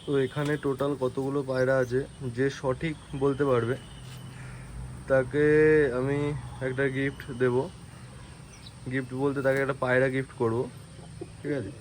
তো এখানে টোটাল কতগুলো পায়রা আছে যে সঠিক বলতে পারবে তাকে আমি একটা গিফট দেব। গিফট বলতে তাকে একটা পায়রা গিফট করব, ঠিক আছে?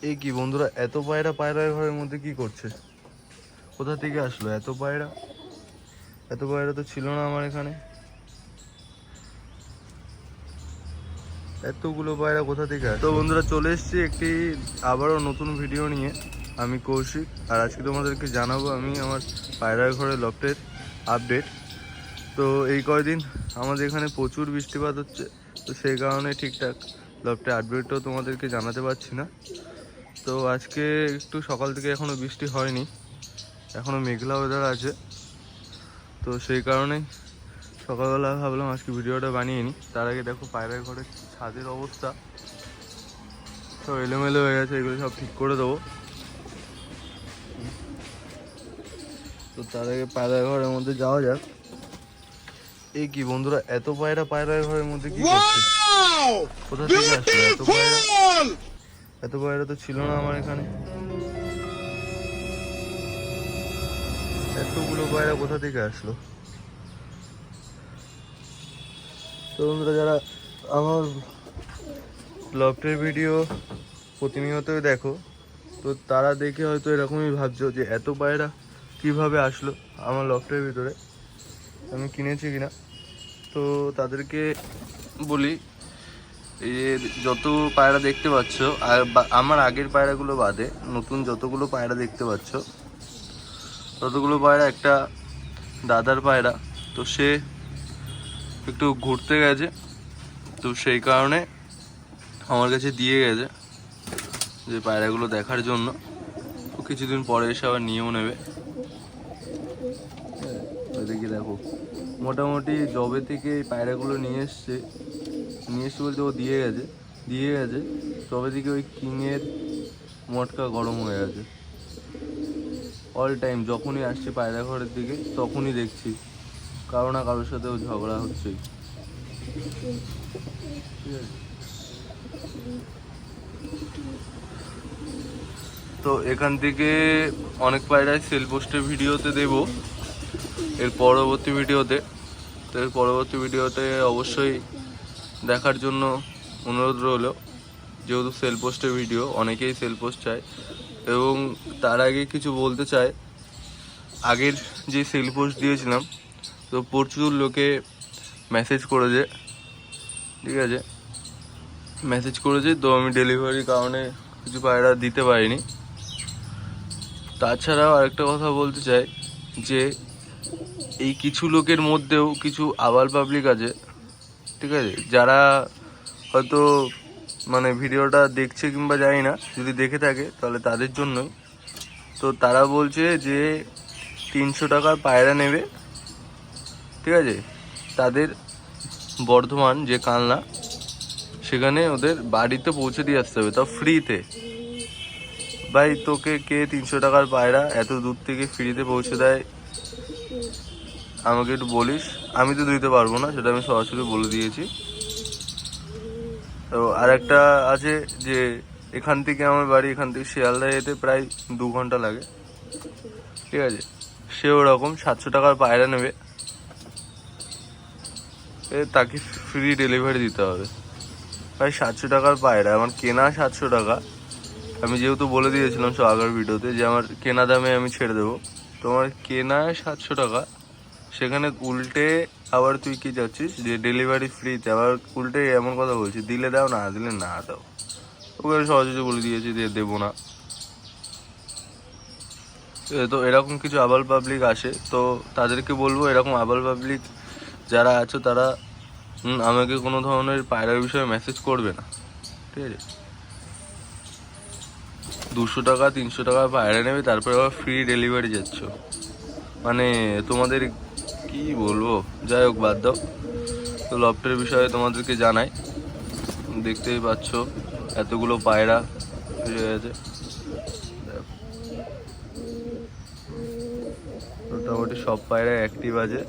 এই কি বন্ধুরা, এত পায়রা পায়রার ঘরের মধ্যে কি করছে? কোথা থেকে আসলো এত পায়রা? এত পায়রা তো ছিল না আমার এখানে। এতগুলো পায়রা কোথা থেকে আসলো? তো বন্ধুরা, চলে এসেছি একটি আবারও নতুন ভিডিও নিয়ে। আমি কৌশিক, আর আজকে তোমাদেরকে জানাবো আমি আমার পায়রার ঘরে লফটের আপডেট। তো এই কয়দিন আমাদের এখানে প্রচুর বৃষ্টিপাত হচ্ছে, তো সেই কারণে ঠিকঠাক লফটের আপডেটটাও তোমাদেরকে জানাতে পারছি না। তো আজকে একটু সকাল থেকে এখনও বৃষ্টি হয়নি, এখনও মেঘলা ওয়েদার আছে। তো সেই কারণেই সকালবেলা ভাবলাম আজকে ভিডিওটা বানিয়ে নিই। তার আগে দেখো পায়রার ঘরের ছাদের অবস্থা সব এলোমেলো হয়ে গেছে, এগুলো সব ঠিক করে দেবো। তো তার আগে পায়রার ঘরের মধ্যে যাওয়া যাক। এই কি বন্ধুরা, এত পায়রা পায়রার ঘরের মধ্যে কি করছে? কোথা থেকে আসলো এত পায়রা? এত পায়রা তো ছিল না আমার এখানে। এতগুলো পায়রা কোথা থেকে আসলো? তো বন্ধুরা, যারা আমার লফটের ভিডিও প্রতিনিয়তই দেখো, তো তারা দেখে হয়তো এরকমই ভাবছো যে এত পায়রা কিভাবে আসলো আমার লফটের ভিতরে, আমি কিনেছি কিনা। তো তাদেরকে বলি, এই যে যত পায়রা দেখতে পাচ্ছ, আর আমার আগের পায়রাগুলো বাদে নতুন যতগুলো পায়রা দেখতে পাচ্ছ, ততগুলো পায়রা একটা দাদার পায়রা। তো সে একটু ঘুরতে গেছে, তো সেই কারণে আমার কাছে দিয়ে গেছে যে পায়রাগুলো দেখার জন্য। তো কিছুদিন পরে এসে আবার নিয়েও নেবে। দেখি দেখো, মোটামুটি জবে থেকে এই পায়রাগুলো নিয়ে এসছে বলতে ও দিয়ে গেছে তবে থেকে ওই কিংয়ের মটকা গরম হয়ে গেছে। অল টাইম যখনই আসছে পায়রা ঘরের দিকে তখনই দেখছি কারো না কারোর সাথে ও ঝগড়া হচ্ছেই, ঠিক আছে? তো এখান থেকে অনেক পায়রায় সেল পোস্টের ভিডিওতে দেব এর পরবর্তী ভিডিওতে। তো এর পরবর্তী ভিডিওতে অবশ্যই দেখার জন্য অনুরোধ রইল, যেহেতু সেল পোস্টের ভিডিও, অনেকেই সেল পোস্ট চায়। এবং তার আগে কিছু বলতে চাই, আগের যে সেল পোস্ট দিয়েছিলাম তো প্রচুর লোকে মেসেজ করেছে, ঠিক আছে? মেসেজ করেছে, তো আমি ডেলিভারির কারণে কিছু পায়রা দিতে পারিনি। তাছাড়াও আরেকটা কথা বলতে চাই যে এই কিছু লোকের মধ্যেও কিছু আবাল পাবলিক আছে, ঠিক আছে, যারা হয়তো মানে ভিডিওটা দেখছে কিংবা জানি না, যদি দেখে থাকে তাহলে তাদের জন্যই। তো তারা বলছে যে 300 টাকার পায়রা নেবে, ঠিক আছে, তাদের বর্ধমান যে কালনা, সেখানে ওদের বাড়িতে পৌঁছে দিয়ে আসতে হবে, তাও ফ্রিতে। ভাই, তোকে কে 300 টাকার পায়রা এত দূর থেকে ফ্রিতে পৌঁছে দেয় আমাকে একটু বলিস। আমি তো দিতে পারবো না, সেটা আমি সরাসরি বলে দিয়েছি। তো আর একটা আছে যে এখান থেকে আমার বাড়ি, এখান থেকে শিয়ালদা যেতে প্রায় 2 ঘন্টা লাগে, ঠিক আছে, সে ওরকম 700 টাকার পায়রা নেবে, তাকে ফ্রি ডেলিভারি দিতে হবে। ভাই 700 টাকার পায়রা, আমার কেনা 700 টাকা। আমি যেহেতু বলে দিয়েছিলাম সব আগের ভিডিওতে যে আমার কেনা দামে আমি ছেড়ে দেবো, তোমার কেনা 700 টাকা, সেখানে উল্টে আবার তুই কি যাচ্ছিস যে ডেলিভারি ফ্রিতে, আবার উল্টে এমন কথা বলছিস দিলে দাও না দিলে না দাও। ওকে সহজে বলে দিয়েছি যে দেবো না। তো এরকম কিছু আবাল পাবলিক আসে, তো তাদেরকে বলবো এরকম আবাল পাবলিক যারা আছো তারা আমাকে কোনো ধরনের পায়রার বিষয়ে মেসেজ করবে না, ঠিক আছে? 200 টাকা 300 টাকা পায়রা নেবে, তারপরে আবার ফ্রি ডেলিভারি যাচ্ছ, মানে তোমাদের কি কি বলবো, যাই হোক বাদ দাও। তো লফটের বিষয়ে তোমাদেরকে জানাই, দেখতেই পাচ্ছ এতগুলো পায়রা হয়ে গেছে। মোটামুটি সব পায়রা অ্যাক্টিভ আছে।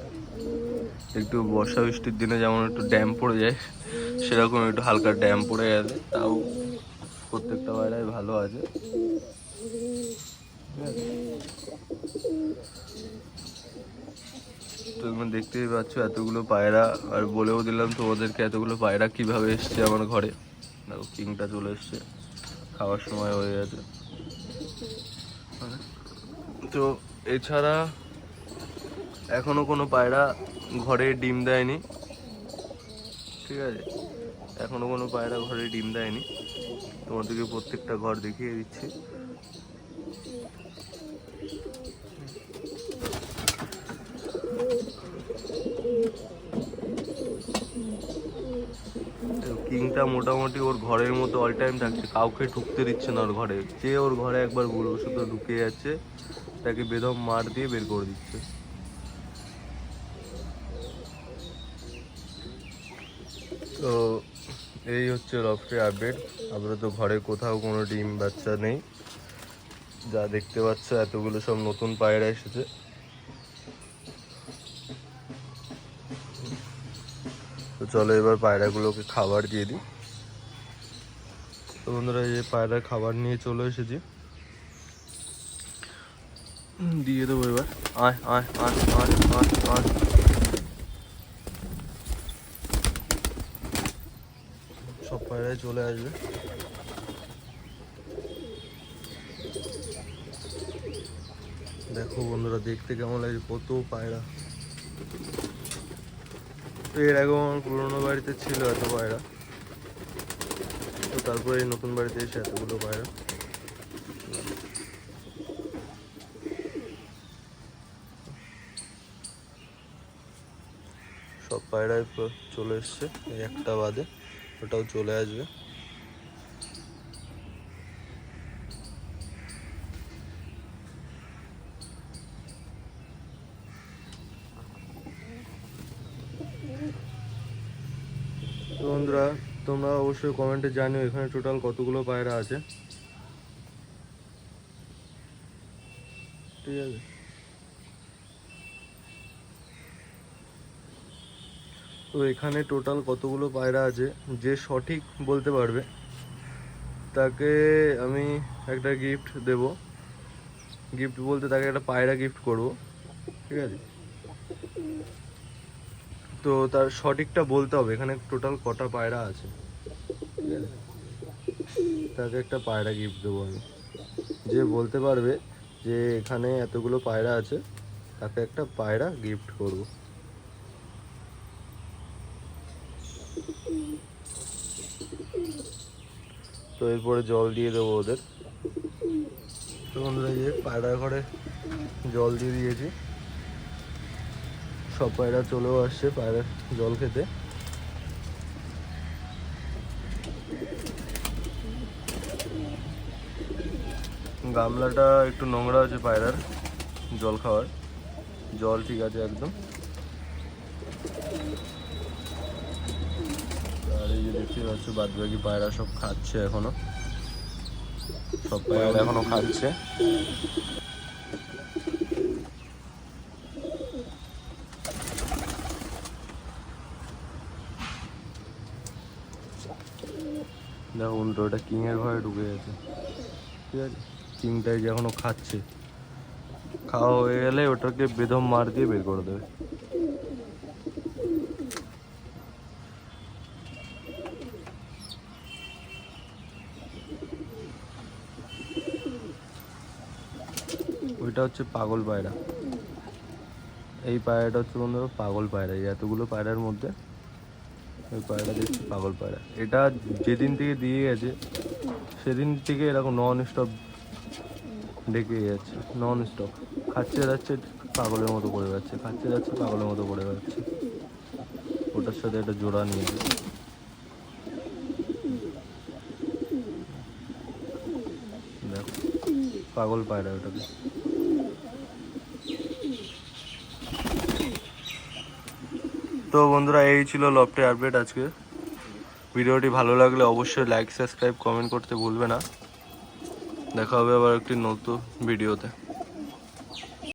একটু বর্ষা বৃষ্টির দিনে যেমন একটু ড্যাম পড়ে যায়, সেরকম একটু হালকা ড্যাম পড়ে গেছে, তাও প্রত্যেকটা পায়রাই ভালো আছে। তোমরা দেখতেই পাচ্ছ এতগুলো পায়রা, আর বলেও দিলাম তোমাদেরকে এতগুলো পায়রা কিভাবে এসছে আমার ঘরে। দেখো কিংটা চলে এসছে, খাওয়ার সময় হয়ে গেছে। তো এছাড়া এখনো কোনো পায়রা ঘরে ডিম দেয়নি, ঠিক আছে? এখনো কোনো পায়রা ঘরে ডিম দেয়নি, তোমাদেরকে প্রত্যেকটা ঘর দেখিয়ে দিচ্ছি। কিংটা মোটামুটি ওর ঘরের মতো অল টাইম থাকছে, কাউকে ঢুকতে দিচ্ছে না ওর ঘরে। যে ওর ঘরে একবার শুধু ঢুকে যাচ্ছে, তাকে বেদম মার দিয়ে বের করে দিচ্ছে। তো এই হচ্ছে লফটের আপডেট। আপাতত ঘরে কোথাও কোনো ডিম বাচ্চা নেই, যা দেখতে পাচ্ছ এতগুলো সব নতুন পায়রা এসেছে। তো চলো এবার পায়রাগুলোকে খাবার দিয়ে দিই। তো বন্ধুরা, এই পায়রার খাবার নিয়ে চলে এসেছি, দিয়ে দেবো এবার। আয় আয় আয় আয় আয় আয়। সব পায়রাই চলে আসবে। দেখো বন্ধুরা, দেখতে কেমন লাগে, কত পায়রা। এর আগে আমার পুরোনো বাড়িতে ছিল এত পায়রা, তো তারপরে এই নতুন বাড়িতে এসে এতগুলো পায়রা। সব পায়রাই চলে এসছে, এই একটা বাদে, ওটাও চলে আসবে। তো বন্ধুরা, তোমরা অবশ্যই কমেন্টে জানিও এখানে টোটাল কতগুলো পায়রা আছে, ঠিক আছে? তো এখানে টোটাল কতগুলো পায়রা আছে, যে সঠিক বলতে পারবে তাকে আমি একটা গিফট দেব। গিফট বলতে তাকে একটা পায়রা গিফট করব, ঠিক আছে? তো তার সঠিকটা বলতে হবে এখানে টোটাল কটা পায়রা আছে, ঠিক আছে? তাকে একটা পায়রা গিফট দেবো আমি। যে বলতে পারবে যে এখানে এতগুলো পায়রা আছে, তাকে একটা পায়রা গিফট করব। তো এরপরে জল দিয়ে দেবো ওদের। তো বন্ধুরা, যে পায়রার ঘরে জল দিয়ে দিয়েছি, সব পায়রা চলেও আসছে পায়রার জল খেতে। গামলাটা একটু নোংরা আছে পায়রার জল খাওয়ার, জল ঠিক আছে একদম। আর এই যে দেখতে পাচ্ছ বাদ বাকি পায়রা সব খাচ্ছে এখনো, সব পায়রা এখনো খাচ্ছে। দেখো বন্ধু, ওটা কিংয়ের ঘরে ঢুকে গেছে, ঠিক আছে? কিংটাই যে এখনো খাচ্ছে, খাওয়া হয়ে গেলে ওটাকে বেদম মার দিয়ে বের করে দেবে। ওইটা হচ্ছে পাগল পায়রা। এই পায়রাটা হচ্ছে বন্ধুরা পাগল পায়রা। এই এতগুলো পায়রার মধ্যে ওই পায়রাটা দেখছি পাগল পায়রা। এটা যেদিন থেকে দিয়ে গেছে সেদিন থেকে এরকম নন স্টপ ডেকে যাচ্ছে, নন স্টপ খাচ্ছে যাচ্ছে, পাগলের মতো করে যাচ্ছে, খাচ্ছে যাচ্ছে, পাগলের মতো করে যাচ্ছে। ওটার সাথে একটা জোড়া নিয়েছে। দেখো পাগল পায়রা ওটাকে। তো বন্ধুরা এই ছিল লফটের আপডেট আজকে। ভিডিওটি ভালো লাগলে অবশ্যই লাইক সাবস্ক্রাইব কমেন্ট করতে ভুলবে না। দেখা হবে আবার একটি নতুন ভিডিওতে।